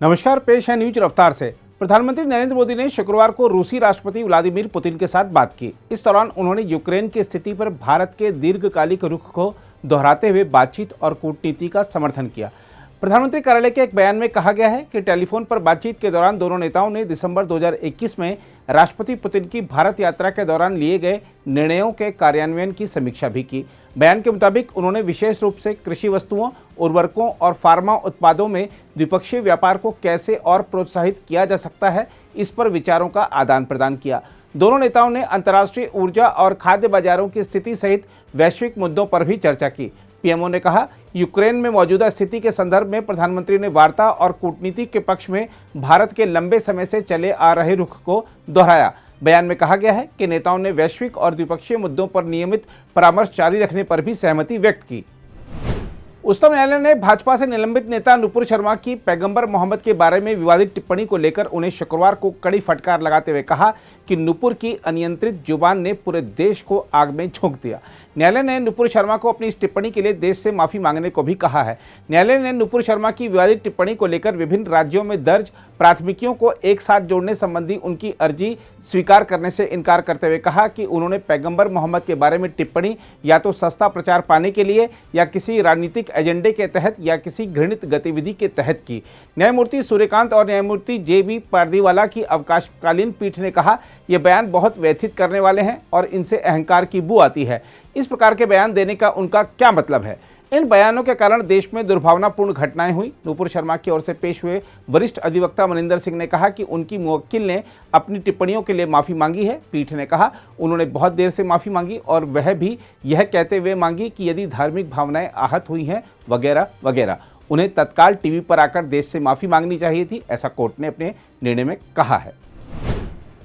नमस्कार, पेश है न्यूज रफ्तार से। प्रधानमंत्री नरेंद्र मोदी ने शुक्रवार को रूसी राष्ट्रपति व्लादिमीर पुतिन के साथ बात की। इस दौरान उन्होंने यूक्रेन की स्थिति पर भारत के दीर्घकालिक रुख को दोहराते हुए बातचीत और कूटनीति का समर्थन किया। प्रधानमंत्री कार्यालय के एक बयान में कहा गया है कि टेलीफोन पर बातचीत के दौरान दोनों नेताओं ने दिसंबर 2021 में राष्ट्रपति पुतिन की भारत यात्रा के दौरान लिए गए निर्णयों के कार्यान्वयन की समीक्षा भी की। बयान के मुताबिक उन्होंने विशेष रूप से कृषि वस्तुओं, उर्वरकों और फार्मा उत्पादों में द्विपक्षीय व्यापार को कैसे और प्रोत्साहित किया जा सकता है, इस पर विचारों का आदान प्रदान किया। दोनों नेताओं ने अंतर्राष्ट्रीय ऊर्जा और खाद्य बाजारों की स्थिति सहित वैश्विक मुद्दों पर भी चर्चा की। पीएमओ ने कहा, यूक्रेन में मौजूदा स्थिति के संदर्भ में प्रधानमंत्री ने वार्ता और कूटनीति के पक्ष में भारत के लंबे समय से चले आ रहे रुख को दोहराया। बयान में कहा गया है कि नेताओं ने वैश्विक और द्विपक्षीय मुद्दों पर नियमित परामर्श जारी रखने पर भी सहमति व्यक्त की। उच्चतम न्यायालय ने भाजपा से निलंबित नेता नुपुर शर्मा की पैगंबर मोहम्मद के बारे में विवादित टिप्पणी को लेकर उन्हें शुक्रवार को कड़ी फटकार लगाते हुए कहा कि नुपुर की अनियंत्रित जुबान ने पूरे देश को आग में झोंक दिया। न्यायालय ने नुपुर शर्मा को अपनी इस टिप्पणी के लिए देश से माफी मांगने को भी कहा है। न्यायालय ने नुपुर शर्मा की विवादित टिप्पणी को लेकर विभिन्न राज्यों में दर्ज प्राथमिकियों को एक साथ जोड़ने संबंधी उनकी अर्जी स्वीकार करने से इनकार करते हुए कहा कि उन्होंने पैगंबर मोहम्मद के बारे में टिप्पणी या तो सस्ता प्रचार पाने के लिए या किसी राजनीतिक एजेंडे के तहत या किसी घृणित गतिविधि के तहत की। न्यायमूर्ति सूर्यकांत और न्यायमूर्ति JB पारदीवाला की अवकाशकालीन पीठ ने कहा, ये बयान बहुत व्यथित करने वाले हैं और इनसे अहंकार की बू आती है। इस प्रकार के बयान देने का उनका क्या मतलब है? इन बयानों के कारण देश में दुर्भावनापूर्ण घटनाएं हुई। नुपुर शर्मा की ओर से पेश हुए वरिष्ठ अधिवक्ता मनिंदर सिंह ने कहा कि उनकी मुवक्किल ने अपनी टिप्पणियों के लिए माफी मांगी है। पीठ ने कहा, उन्होंने बहुत देर से माफी मांगी और वह भी यह कहते हुए मांगी कि यदि धार्मिक भावनाएं आहत हुई हैं वगैरह वगैरह, उन्हें तत्काल टीवी पर आकर देश से माफी मांगनी चाहिए थी, ऐसा कोर्ट ने अपने निर्णय में कहा है।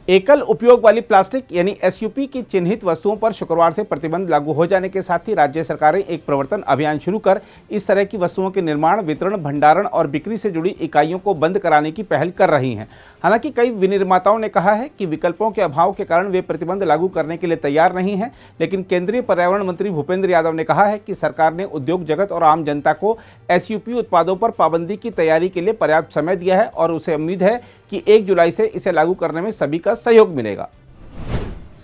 एकल उपयोग वाली प्लास्टिक यानी SUP की चिन्हित वस्तुओं पर शुक्रवार से प्रतिबंध लागू हो जाने के साथ ही राज्य सरकारें एक प्रवर्तन अभियान शुरू कर इस तरह की वस्तुओं के निर्माण, वितरण, भंडारण और बिक्री से जुड़ी इकाइयों को बंद कराने की पहल कर रही हैं। हालांकि कई विनिर्माताओं ने कहा है कि विकल्पों के अभाव के कारण वे प्रतिबंध लागू करने के लिए तैयार नहीं हैं, लेकिन केंद्रीय पर्यावरण मंत्री भूपेंद्र यादव ने कहा है कि सरकार ने उद्योग जगत और आम जनता को SUP उत्पादों पर पाबंदी की तैयारी के लिए पर्याप्त समय दिया है और उसे उम्मीद है कि 1 जुलाई से इसे लागू करने में सभी का सहयोग मिलेगा।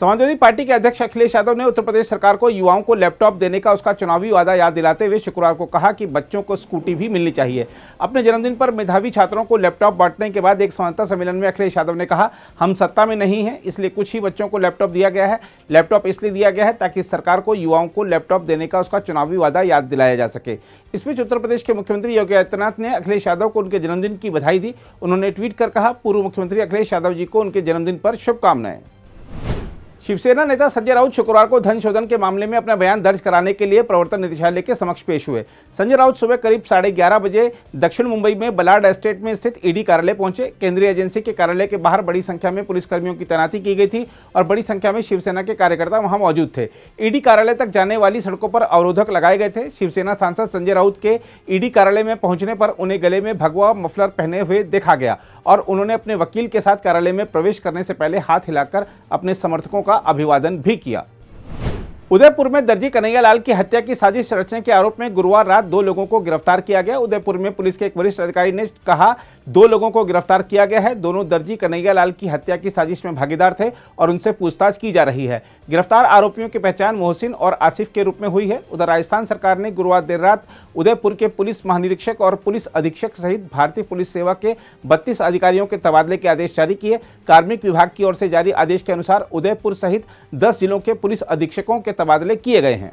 समाजवादी पार्टी के अध्यक्ष अखिलेश यादव ने उत्तर प्रदेश सरकार को युवाओं को लैपटॉप देने का उसका चुनावी वादा याद दिलाते हुए शुक्रवार को कहा कि बच्चों को स्कूटी भी मिलनी चाहिए। अपने जन्मदिन पर मेधावी छात्रों को लैपटॉप बांटने के बाद एक संवाददाता सम्मेलन में अखिलेश यादव ने कहा, हम सत्ता में नहीं हैं, इसलिए कुछ ही बच्चों को लैपटॉप दिया गया है। लैपटॉप इसलिए दिया गया है ताकि सरकार को युवाओं को लैपटॉप देने का उसका चुनावी वादा याद दिलाया जा सके। इस बीच उत्तर प्रदेश के मुख्यमंत्री योगी आदित्यनाथ ने अखिलेश यादव को उनके जन्मदिन की बधाई दी। उन्होंने ट्वीट कर कहा, पूर्व मुख्यमंत्री अखिलेश यादव जी को उनके जन्मदिन पर शुभकामनाएं। शिवसेना नेता संजय राउत शुक्रवार को धन शोधन के मामले में अपना बयान दर्ज कराने के लिए प्रवर्तन निदेशालय के समक्ष पेश हुए। संजय राउत सुबह करीब 11:30 बजे दक्षिण मुंबई में बलार्ड एस्टेट में स्थित ईडी कार्यालय पहुंचे। केंद्रीय एजेंसी के कार्यालय के बाहर बड़ी संख्या में पुलिसकर्मियों की तैनाती की गई थी और बड़ी संख्या में शिवसेना के कार्यकर्ता वहां मौजूद थे। ईडी कार्यालय तक जाने वाली सड़कों पर अवरोधक लगाए गए थे। शिवसेना सांसद संजय राउत के ईडी कार्यालय में पहुंचने पर उन्हें गले में भगवा मफलर पहने हुए देखा गया और उन्होंने अपने वकील के साथ कार्यालय में प्रवेश करने से पहले हाथ हिलाकर अपने समर्थकों का अभिवादन भी किया। उदयपुर में दर्जी कन्हैयालाल की हत्या की साजिश रचने के आरोप में गुरुवार रात 2 लोगों को गिरफ्तार किया गया। उदयपुर में पुलिस के एक वरिष्ठ अधिकारी ने कहा, 2 लोगों को गिरफ्तार किया गया है। दोनों दर्जी कन्हैयालाल की हत्या की साजिश में भागीदार थे और उनसे पूछताछ की जा रही है। गिरफ्तार आरोपियों की पहचान मोहसिन और आसिफ के रूप में हुई है। उधर राजस्थान सरकार ने गुरुवार देर रात उदयपुर के पुलिस महानिरीक्षक और पुलिस अधीक्षक सहित भारतीय पुलिस सेवा के 32 अधिकारियों के तबादले के आदेश जारी किए। कार्मिक विभाग की ओर से जारी आदेश के अनुसार उदयपुर सहित 10 जिलों के पुलिस अधीक्षकों के तबादले किए गए हैं।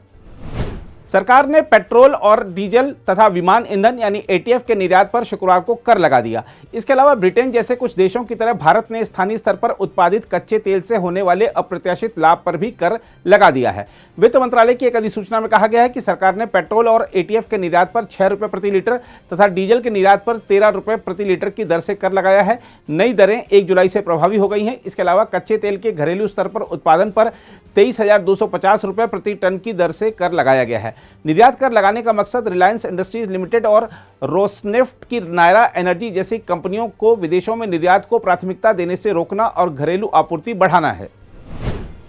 सरकार ने पेट्रोल और डीजल तथा विमान ईंधन यानी ATF के निर्यात पर शुक्रवार को कर लगा दिया। इसके अलावा ब्रिटेन जैसे कुछ देशों की तरह भारत ने स्थानीय स्तर पर उत्पादित कच्चे तेल से होने वाले अप्रत्याशित लाभ पर भी कर लगा दिया है। वित्त मंत्रालय की एक अधिसूचना में कहा गया है कि सरकार ने पेट्रोल और ATF के निर्यात पर 6 रुपये प्रति लीटर तथा डीजल के निर्यात पर 13 रुपये प्रति लीटर की दर से कर लगाया है। नई दरें 1 जुलाई से प्रभावी हो गई हैं। इसके अलावा कच्चे तेल के घरेलू स्तर पर उत्पादन पर 23,250 रुपये प्रति टन की दर से कर लगाया गया है। निर्यात कर लगाने का मकसद रिलायंस इंडस्ट्रीज लिमिटेड और रोसनेफ्ट की नायरा एनर्जी जैसी कंपनियों को विदेशों में निर्यात को प्राथमिकता देने से रोकना और घरेलू आपूर्ति बढ़ाना है।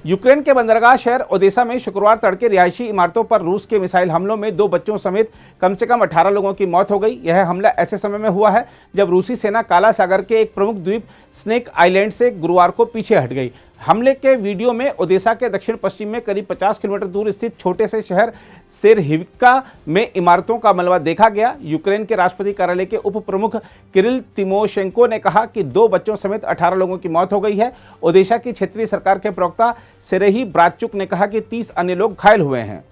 यूक्रेन के बंदरगाह शहर ओदेसा में शुक्रवार तड़के रिहायशी इमारतों पर रूस के मिसाइल हमलों में 2 बच्चों समेत कम से कम 18 लोगों की मौत हो गई। यह हमला ऐसे समय में हुआ है जब रूसी सेना काला सागर के एक प्रमुख द्वीप स्नेक आइलैंड से गुरुवार को पीछे हट गई। हमले के वीडियो में ओदेसा के दक्षिण पश्चिम में करीब 50 किलोमीटर दूर स्थित छोटे से शहर सेरहिवका में इमारतों का मलबा देखा गया। यूक्रेन के राष्ट्रपति कार्यालय के उप प्रमुख किरिल तिमोशेंको ने कहा कि 2 बच्चों समेत 18 लोगों की मौत हो गई है। ओदेशा की क्षेत्रीय सरकार के प्रवक्ता सेरेही ब्रातचुक ने कहा कि 30 अन्य लोग घायल हुए हैं।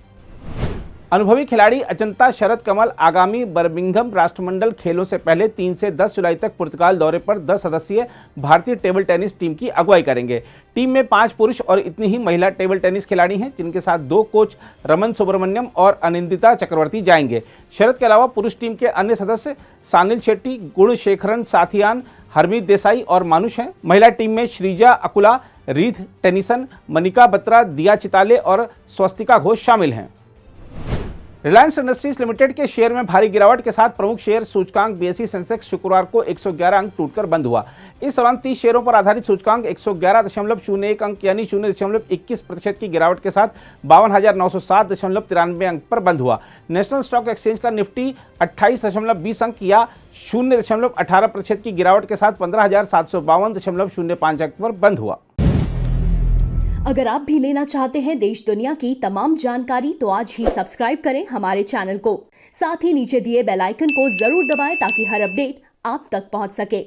अनुभवी खिलाड़ी अजंता शरद कमल आगामी बर्मिंघम राष्ट्रमंडल खेलों से पहले 3 से 10 जुलाई तक पुर्तगाल दौरे पर 10 सदस्यीय भारतीय टेबल टेनिस टीम की अगुवाई करेंगे। टीम में 5 पुरुष और इतनी ही महिला टेबल टेनिस खिलाड़ी हैं, जिनके साथ 2 कोच रमन सुब्रमण्यम और अनिंदिता चक्रवर्ती जाएंगे। शरद के अलावा पुरुष टीम के अन्य सदस्य सानिल शेट्टी, गुणशेखरन साथियान, हरमीत देसाई और मानुष हैं। महिला टीम में श्रीजा अकुला, रीध टेनिसन, मनिका बत्रा, दिया चिताले और स्वस्तिका घोष शामिल हैं। रिलायंस इंडस्ट्रीज लिमिटेड के शेयर में भारी गिरावट के साथ प्रमुख शेयर सूचकांक बीएसई सेंसेक्स शुक्रवार को 111 अंक टूटकर बंद हुआ। इस दौरान 30 शेयरों पर आधारित सूचकांक 111.01 अंक यानी 0.21% की गिरावट के साथ 52,907.93 अंक पर बंद हुआ। नेशनल स्टॉक एक्सचेंज का निफ्टी 28.20 अंक या 0.18% की गिरावट के साथ 15,752.05 अंक पर बंद हुआ। अगर आप भी लेना चाहते हैं देश दुनिया की तमाम जानकारी तो आज ही सब्सक्राइब करें हमारे चैनल को। साथ ही नीचे दिए बेल आइकन को जरूर दबाएं ताकि हर अपडेट आप तक पहुंच सके।